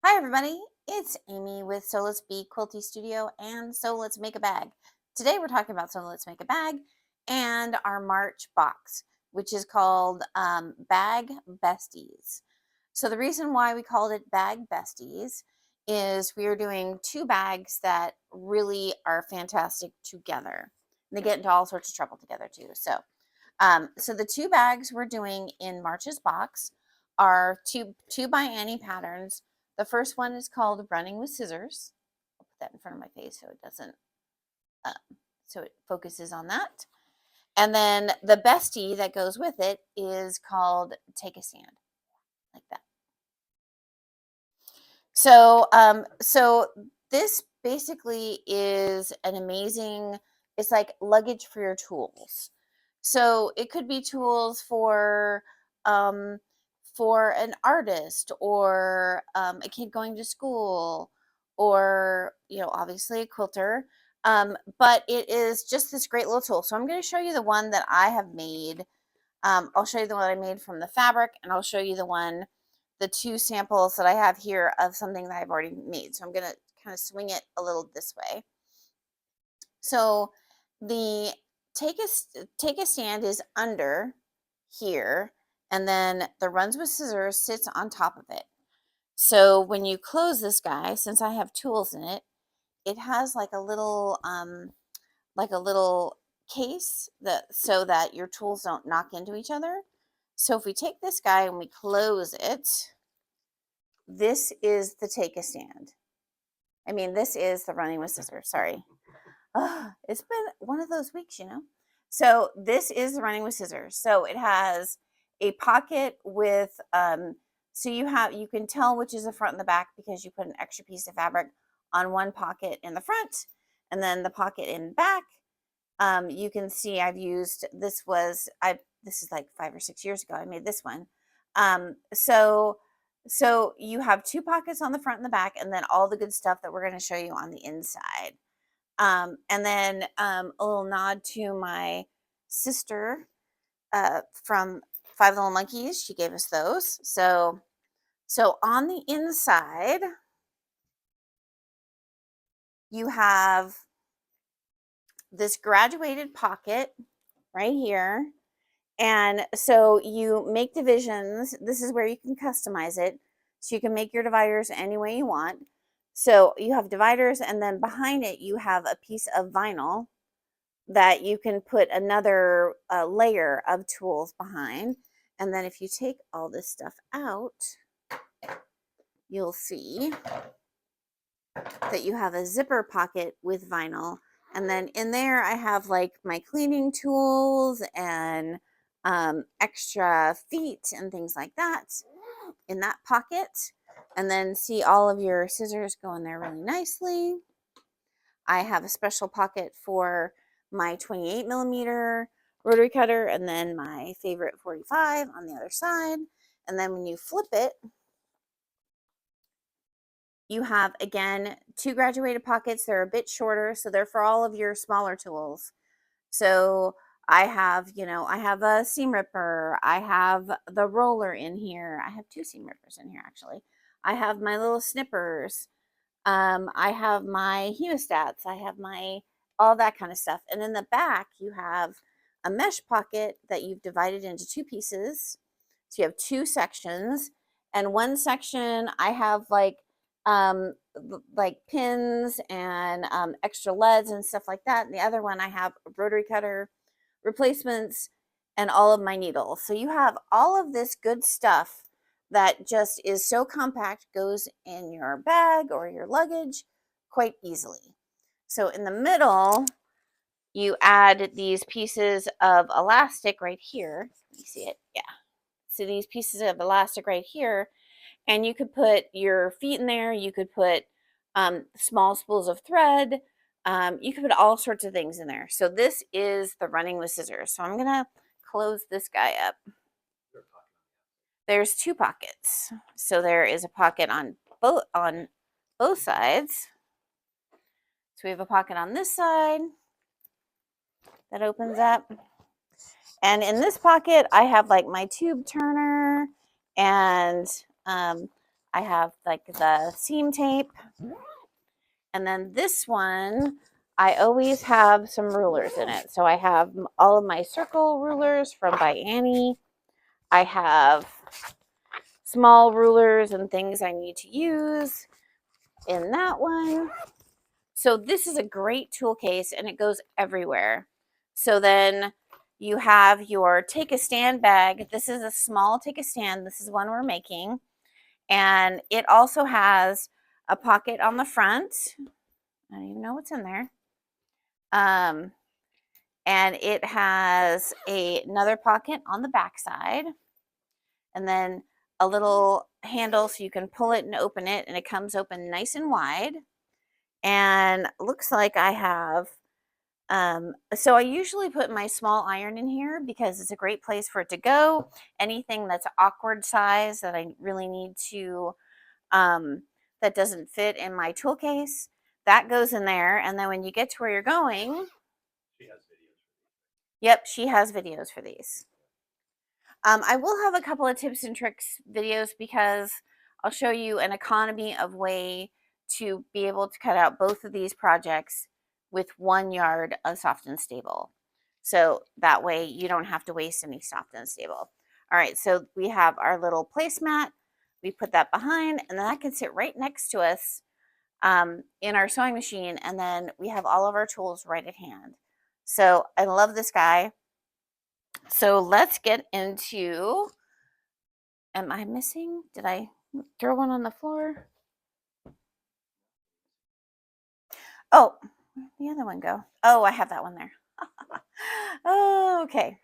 Hi everybody, it's Amy with So Let's Be Quilty Studio and So Let's Make a Bag. Today we're talking about So Let's Make a Bag and our March box, which is called Bag Besties. So the reason why we called it Bag Besties is we are doing two bags that really are fantastic together. And they get into all sorts of trouble together too. So the two bags we're doing in March's box are two by Annie patterns. The first one is called Running with Scissors. I'll put that in front of my face so it doesn't, so it focuses on that. And then the bestie that goes with it is called Take a Stand, like that. So this basically is an amazing. It's like luggage for your tools. So it could be tools um, for an artist or a kid going to school, or obviously a quilter. But it is just this great little tool. So I'm going to show you the one that I have made. I'll show you the one I made from the fabric, and I'll show you the two samples that I have here of something that I've already made. So I'm going to kind of swing it a little this way. So the take a stand is under here, and then the runs with scissors sits on top of it. So when you close this guy, since I have tools in it, it has like a little case so that your tools don't knock into each other. So if we take this guy and we close it, this is the take a stand. I mean, this is the running with scissors. Sorry. It's been one of those weeks, So this is the running with scissors. So it has a pocket with, so you can tell which is the front and the back because you put an extra piece of fabric on one pocket in the front and then the pocket in back. You can see I've used, this is like 5 or 6 years ago. I made this one. So you have two pockets on the front and the back, and then all the good stuff that we're going to show you on the inside. And then a little nod to my sister from Five Little Monkeys. She gave us those. So on the inside, you have this graduated pocket right here. And so you make divisions. This is where you can customize it. So you can make your dividers any way you want. So you have dividers, and then behind it, you have a piece of vinyl that you can put another layer of tools behind. And then if you take all this stuff out, you'll see that you have a zipper pocket with vinyl. And then in there, I have like my cleaning tools and extra feet and things like that in that pocket. And then see all of your scissors go in there really nicely. I have a special pocket for my 28 millimeter rotary cutter, and then my favorite 45 on the other side. And then when you flip it, you have, again, two graduated pockets. They're a bit shorter, so they're for all of your smaller tools. So I have a seam ripper. I have the roller in here. I have two seam rippers in here, actually. I have my little snippers. I have my hemostats. I have all that kind of stuff. And in the back, you have a mesh pocket that you've divided into two pieces. So you have two sections. And one section, I have like pins and extra leads and stuff like that. And the other one, I have a rotary cutter replacements and all of my needles. So you have all of this good stuff that just is so compact, goes in your bag or your luggage quite easily. So in the middle, you add these pieces of elastic right here. You see it? Yeah. So these pieces of elastic right here, and you could put your feet in there. You could put small spools of thread. You could put all sorts of things in there. So this is the running with scissors. So I'm going to close this guy up. There's two pockets. So there is a pocket on both sides. So we have a pocket on this side that opens up. And in this pocket, I have like my tube turner, and I have like the seam tape. And then this one, I always have some rulers in it. So I have all of my circle rulers from by Annie. I have small rulers and things I need to use in that one. So this is a great tool case and it goes everywhere. So then you have your take a stand bag. This is a small take a stand. This is one we're making. And it also has a pocket on the front. I don't even know what's in there. And it has another pocket on the back side. And then a little handle so you can pull it and open it, and it comes open nice and wide. And looks like I have, so I usually put my small iron in here because it's a great place for it to go. Anything that's awkward size that I really need to, that doesn't fit in my tool case, that goes in there. And then when you get to where you're going, she has videos. Yep, she has videos for these. I will have a couple of tips and tricks videos because I'll show you an economy of way to be able to cut out both of these projects with 1 yard of soft and stable. So that way you don't have to waste any soft and stable. All right, so we have our little placemat. We put that behind, and then that can sit right next to us in our sewing machine, and then we have all of our tools right at hand. So I love this guy. So let's get into, am I missing? Did I throw one on the floor? Oh, where'd the other one go? Oh, I have that one there. Oh, okay.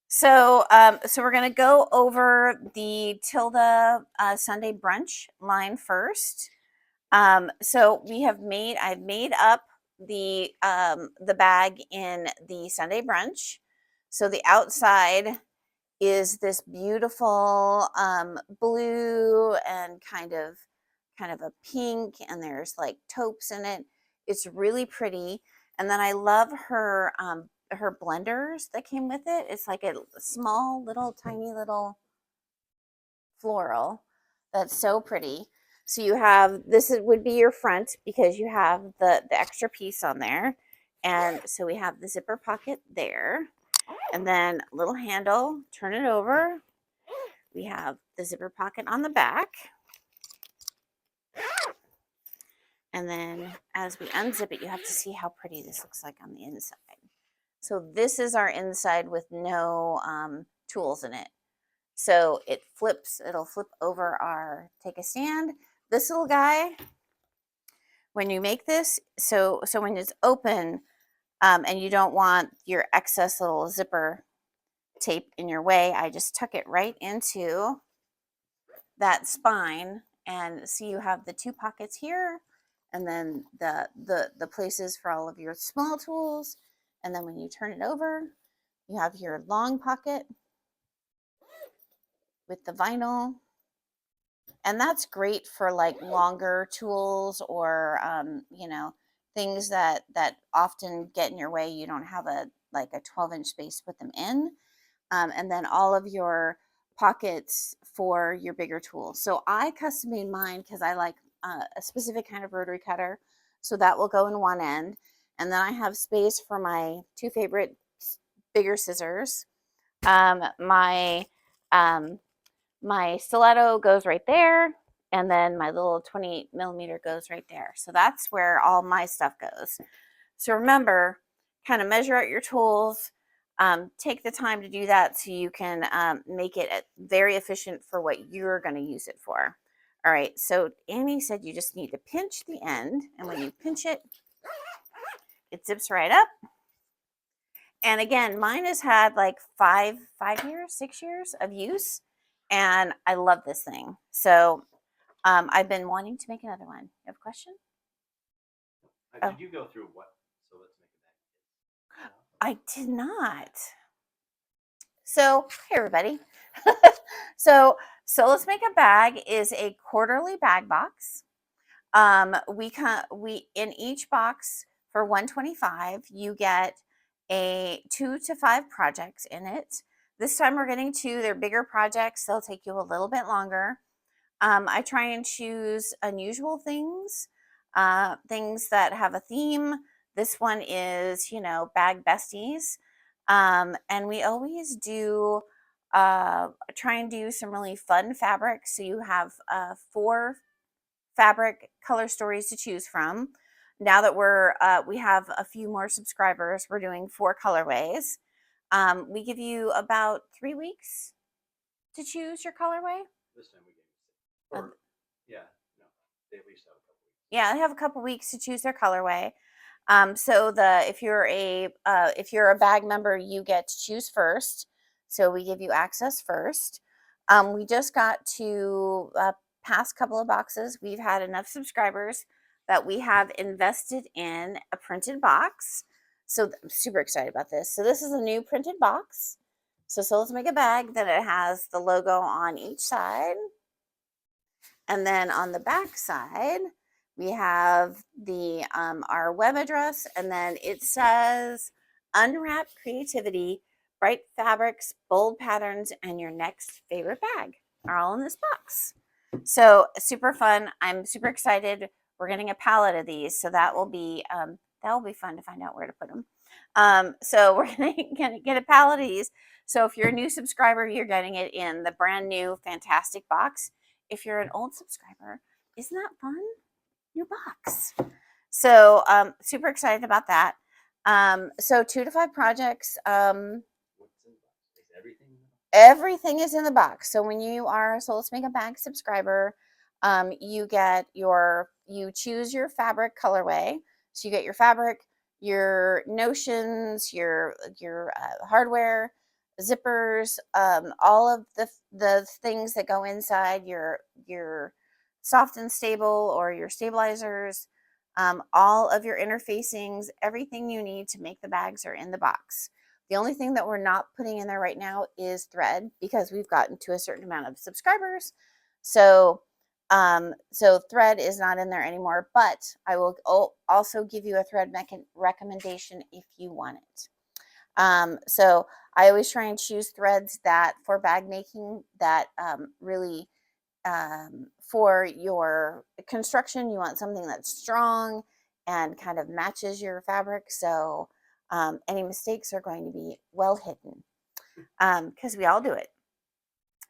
So, so we're going to go over the Tilda Sunday brunch line first. So I've made up the bag in the Sunday brunch. So the outside is this beautiful blue and kind of a pink, and there's like taupes in it. It's really pretty. And then I love her her blenders that came with it. It's like a small little tiny little floral that's so pretty. So you have this would be your front because you have the extra piece on there. And so we have the zipper pocket there. And then a little handle, turn it over. We have the zipper pocket on the back. And then as we unzip it, you have to see how pretty this looks like on the inside. So this is our inside with no tools in it. So it flips, it'll flip over our take a stand. This little guy, when you make this, so when it's open and you don't want your excess little zipper tape in your way, I just tuck it right into that spine, and see you have the two pockets here, and then the places for all of your small tools. And then when you turn it over, you have your long pocket with the vinyl. And that's great for like longer tools or you know, things that often get in your way. You don't have a 12-inch space to put them in. And then all of your pockets for your bigger tools. So I custom made mine because I like a specific kind of rotary cutter. So that will go in one end. And then I have space for my two favorite bigger scissors. My stiletto goes right there. And then my little 28mm goes right there. So that's where all my stuff goes. So remember, kind of measure out your tools. Take the time to do that so you can make it very efficient for what you're going to use it for. All right, so Annie said you just need to pinch the end, and when you pinch it, it zips right up. And again, mine has had like 6 years of use, and I love this thing. So I've been wanting to make another one. You have a question? Did you go through what? So let's make a bag. I did not. So, hey everybody. so let's make a bag is a quarterly bag box. We in each box for $125, you get 2 to 5 projects in it. This time we're getting 2. They're bigger projects. They'll take you a little bit longer. I try and choose unusual things, things that have a theme. This one is, bag besties. And we always do try and do some really fun fabrics. So you have 4 fabric color stories to choose from. Now that we have a few more subscribers, we're doing 4 colorways. We give you about 3 weeks to choose your colorway. This time we gave you 6. Or, yeah, no, they at least have a couple weeks. Yeah, they have a couple weeks to choose their colorway. So if you're a bag member, you get to choose first. So we give you access first. We just got to past couple of boxes. We've had enough subscribers that we have invested in a printed box. So I'm super excited about this. So this is a new printed box. So let's make a bag that it has the logo on each side. And then on the back side, we have the our web address, and then it says unwrap creativity, bright fabrics, bold patterns, and your next favorite bag are all in this box. So super fun. I'm super excited. We're getting a pallet of these, so that will be fun to find out where to put them. So we're gonna get a pallet of these. So if you're a new subscriber, you're getting it in the brand new fantastic box. If you're an old subscriber, isn't that fun? New box. So super excited about that. So 2 to 5 projects. What's in the box? Is everything in the box? Everything is in the box. So when you are a So Let's Make a Bag subscriber, you choose your fabric colorway. So you get your fabric, your notions, your hardware, zippers, all of the things that go inside your soft and stable or your stabilizers, all of your interfacings, everything you need to make the bags are in the box. The only thing that we're not putting in there right now is thread because we've gotten to a certain amount of subscribers. So thread is not in there anymore, but I will also give you a thread recommendation if you want it. So I always try and choose threads that for bag making that really for your construction, you want something that's strong and kind of matches your fabric. So any mistakes are going to be well hidden because we all do it.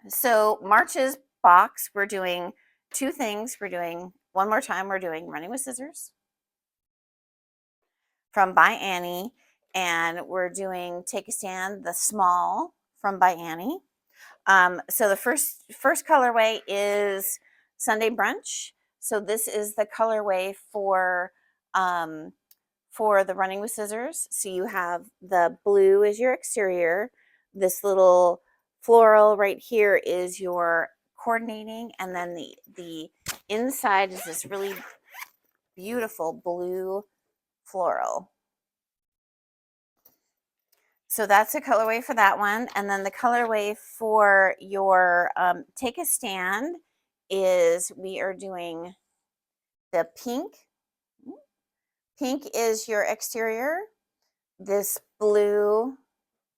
So March's box, we're doing 2 things. We're doing one more time. We're doing Running with Scissors from By Annie, and we're doing Take a Stand, the small from By Annie. So the first colorway is Sunday Brunch. So this is the colorway for the Running with Scissors. So you have the blue is your exterior. This little floral right here is your coordinating, and then the inside is this really beautiful blue floral. So that's a colorway for that one. And then the colorway for your Take a Stand is we are doing the pink. Pink is your exterior. This blue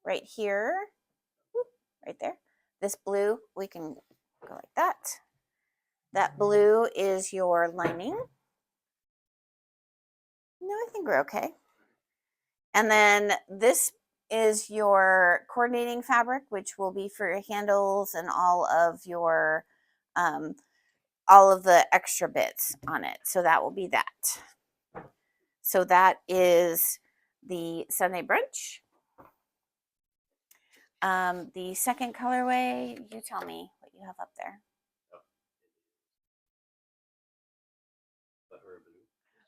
right here, right there. This blue, we can go like that. That blue is your lining. No, I think we're okay. And then this is your coordinating fabric, which will be for your handles and all of the extra bits on it. So that will be that. So that is the Sunday Brunch. The second colorway, you tell me what you have up there.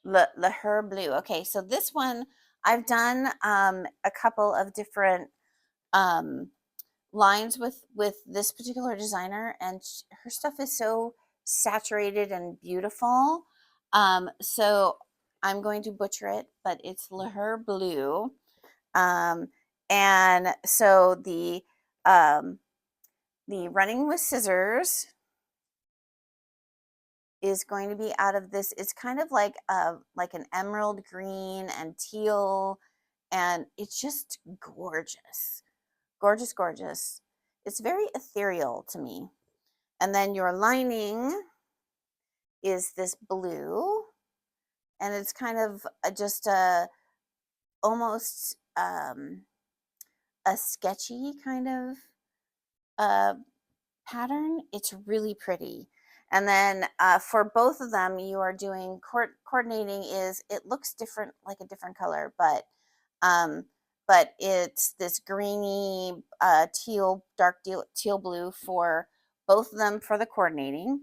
Le Her Blue. Okay, so this one I've done a couple of different lines with this particular designer, and her stuff is so saturated and beautiful. So I'm going to butcher it, but it's Le Her Blue. And so the Running with Scissors is going to be out of this. It's kind of like an emerald green and teal, and it's just gorgeous. Gorgeous, gorgeous. It's very ethereal to me. And then your lining is this blue, and it's kind of just a almost a sketchy kind of pattern. It's really pretty. And then for both of them, you are doing coordinating. Is it looks different, like a different color, um, but it's this greeny teal, dark teal blue for both of them for the coordinating.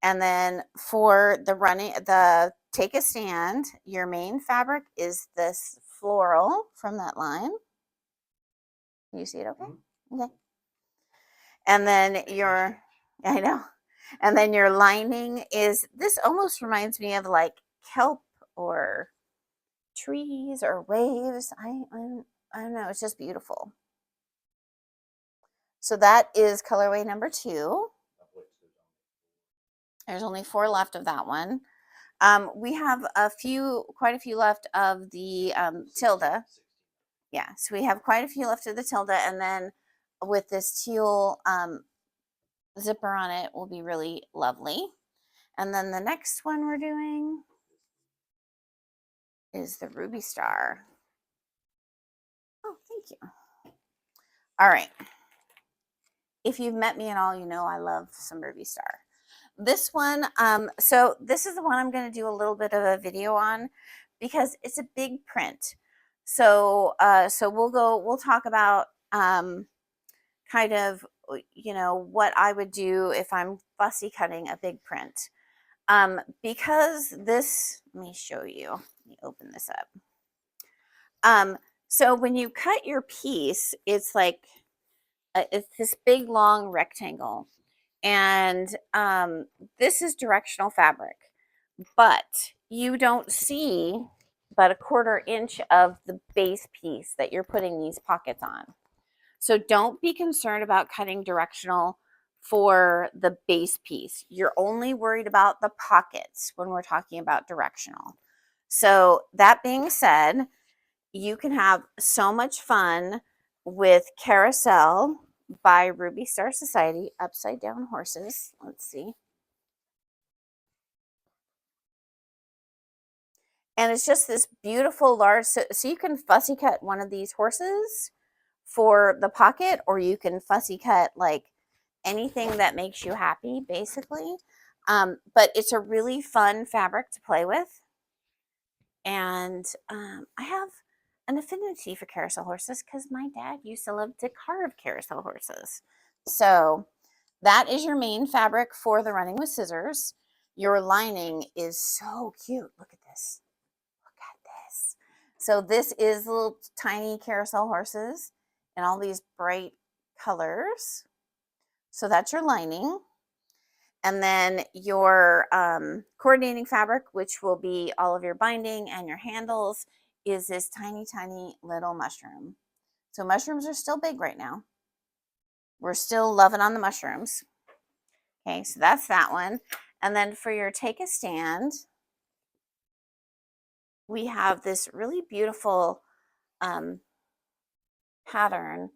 And then for the running, the take a stand, your main fabric is this floral from that line. You see it okay? Mm-hmm. Okay. And then your, I know. And then your lining is, this almost reminds me of like kelp or trees or waves. I don't know. It's just beautiful. So that is colorway number 2. There's only 4 left of that one. We have quite a few left of the tilde. Yeah, so we have quite a few left of the tilde, and then with this teal zipper on it will be really lovely. And then the next one we're doing is the Ruby Star. Oh, thank you. All right. If you've met me at all, you know I love some Ruby Star. This one, so this is the one I'm going to do a little bit of a video on because it's a big print. So, we'll talk about kind of, what I would do if I'm fussy cutting a big print. Because this, let me show you. Let me open this up. So when you cut your piece, it's like it's this big long rectangle, and this is directional fabric, but you don't see but a 1/4 inch of the base piece that you're putting these pockets on. So don't be concerned about cutting directional for the base piece. You're only worried about the pockets when we're talking about directional. So that being said, you can have so much fun with Carousel by Ruby Star Society, upside down horses. Let's see. And it's just this beautiful large, so you can fussy cut one of these horses for the pocket, or you can fussy cut like anything that makes you happy, basically. But it's a really fun fabric to play with. And I have an affinity for carousel horses because my dad used to love to carve carousel horses. So that is your main fabric for the running with scissors. Your lining is so cute. Look at this. Look at this. So this is little tiny carousel horses and all these bright colors. So that's your lining. And then your coordinating fabric, which will be all of your binding and your handles, is this tiny, tiny little mushroom. So mushrooms are still big right now. We're still loving on the mushrooms. Okay, so that's that one. And then for your take a stand, we have this really beautiful pattern.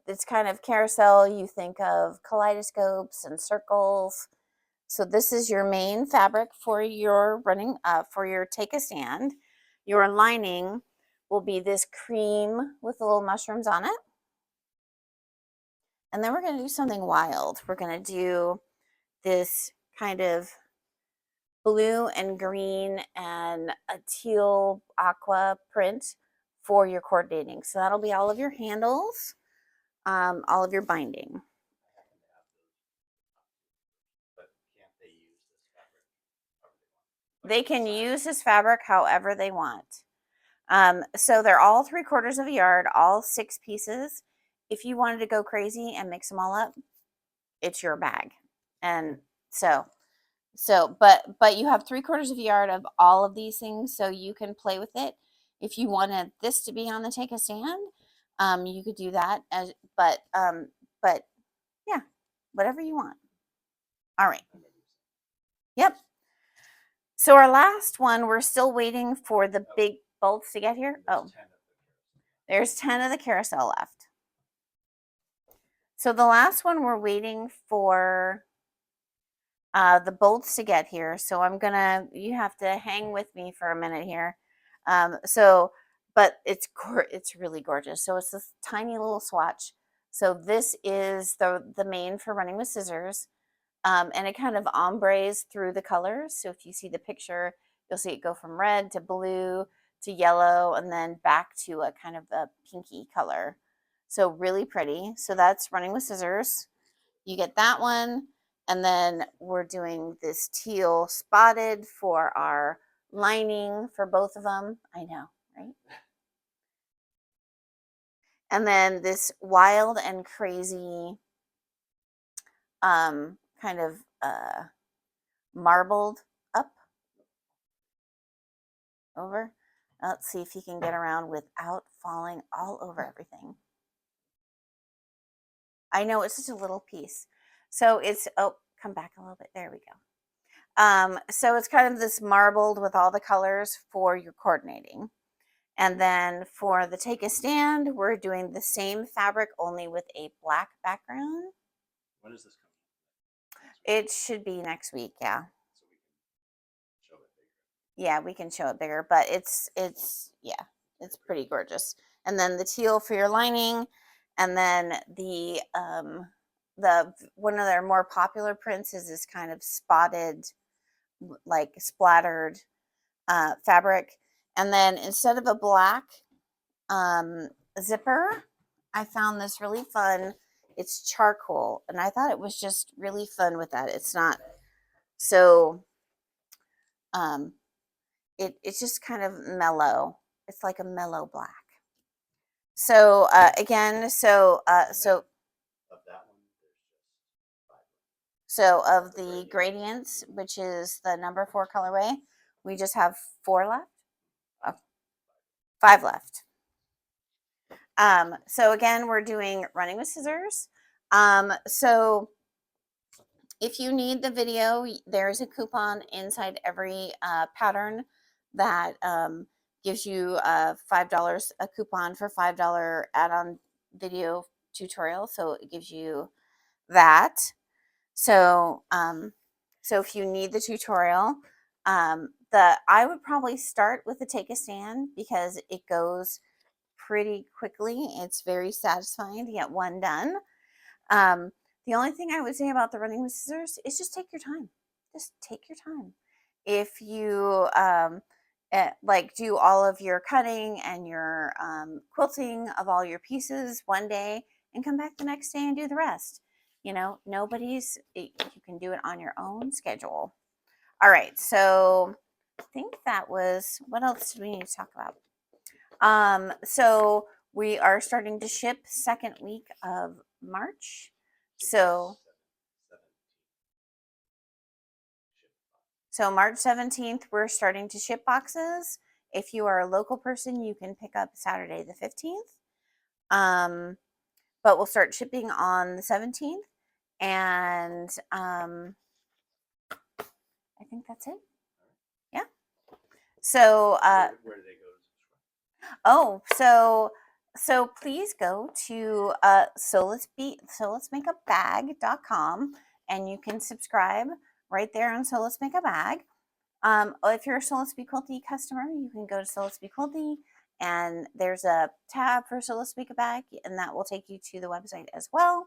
It's kind of carousel. You think of kaleidoscopes and circles. So this is your main fabric for your for your take a stand. Your lining will be this cream with the little mushrooms on it. And then we're going to do something wild. We're going to do this kind of blue and green and a teal aqua print for your coordinating. So that'll be all of your handles, all of your binding. They can use this fabric however they want. So they're all 3/4 of a yard, all 6 pieces. If you wanted to go crazy and mix them all up, it's your bag. And but you have 3/4 of a yard of all of these things, so you can play with it. If you wanted this to be on the take a stand, you could do that. But yeah, whatever you want. All right. Yep. So our last one, we're still waiting for the big bolts to get here. Oh, there's 10 of the carousel left. So the last one, we're waiting for the bolts to get here. So you have to hang with me for a minute here. But it's really gorgeous. So it's this tiny little swatch. So this is the main for running with scissors. And it kind of ombres through the colors. So if you see the picture, you'll see it go from red to blue to yellow and then back to a kind of a pinky color. So really pretty. So that's running with scissors. You get that one. And then we're doing this teal spotted for our lining for both of them. I know, right? And then this wild and crazy kind of marbled up over. Let's see if you can get around without falling all over everything. I know it's just a little piece. So it's, oh, come back a little bit. There we go. So it's kind of this marbled with all the colors for your coordinating. And then for the take a stand, we're doing the same fabric only with a black background. When is this coming? It should be next week, yeah. So we can show it bigger. Yeah, we can show it bigger, but it's pretty gorgeous. And then the teal for your lining, and then the one of their more popular prints is this kind of spotted, like splattered fabric. And then instead of a black zipper, I found this really fun. It's charcoal, and I thought it was just really fun with that. It's not so it's just kind of mellow. It's like a mellow black. So again, so Of that one, there's just 5. so of the gradients, which is the number 4 colorway, we just have 4 left. Oh, 5 left. So again, we're doing running with scissors. So if you need the video, there's a coupon inside every pattern that gives you $5, a coupon for $5 add-on video tutorial. So it gives you that. So so if you need the tutorial, I would probably start with the take a stand because it goes pretty quickly. It's very satisfying to get one done. The only thing I would say about the running with scissors is just take your time. Just take your time. If you like do all of your cutting and your quilting of all your pieces one day and come back the next day and do the rest. You know, you can do it on your own schedule. All right, so I think that was, what else do we need to talk about? So we are starting to ship second week of March. So March 17th, we're starting to ship boxes. If you are a local person, you can pick up Saturday the 15th. But we'll start shipping on the 17th. And I think that's it. Yeah. So Where do they go to subscribe? oh, so please go to soletsmakeupbag.com and you can subscribe right there on So Let's Make a Bag. If you're a So Let's Be Quilty customer, you can go to So Let's Be Quilty and there's a tab for So Let's Make a Bag, and that will take you to the website as well.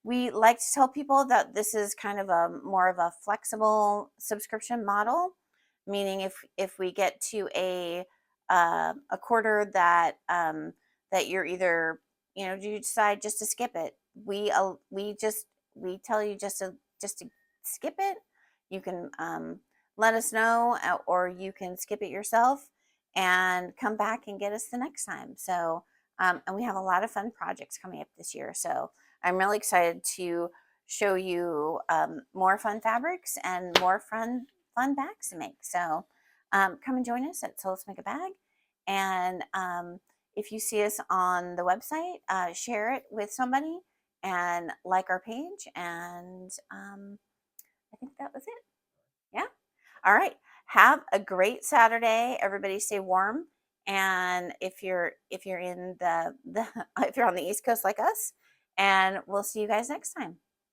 We like to tell people that this is kind of a more of a flexible subscription model, meaning if we get to a quarter that that you're either, you know, you decide just to skip it, we tell you just to skip it. You can let us know, or you can skip it yourself and come back and get us the next time. So and we have a lot of fun projects coming up this year, so I'm really excited to show you more fun fabrics and more fun bags to make. So come and join us at So Let's Make a Bag. And if you see us on the website, share it with somebody and like our page. And I think that was it. Yeah. All right. Have a great Saturday. Everybody stay warm And if you're in the if you're on the East Coast like us, and we'll see you guys next time.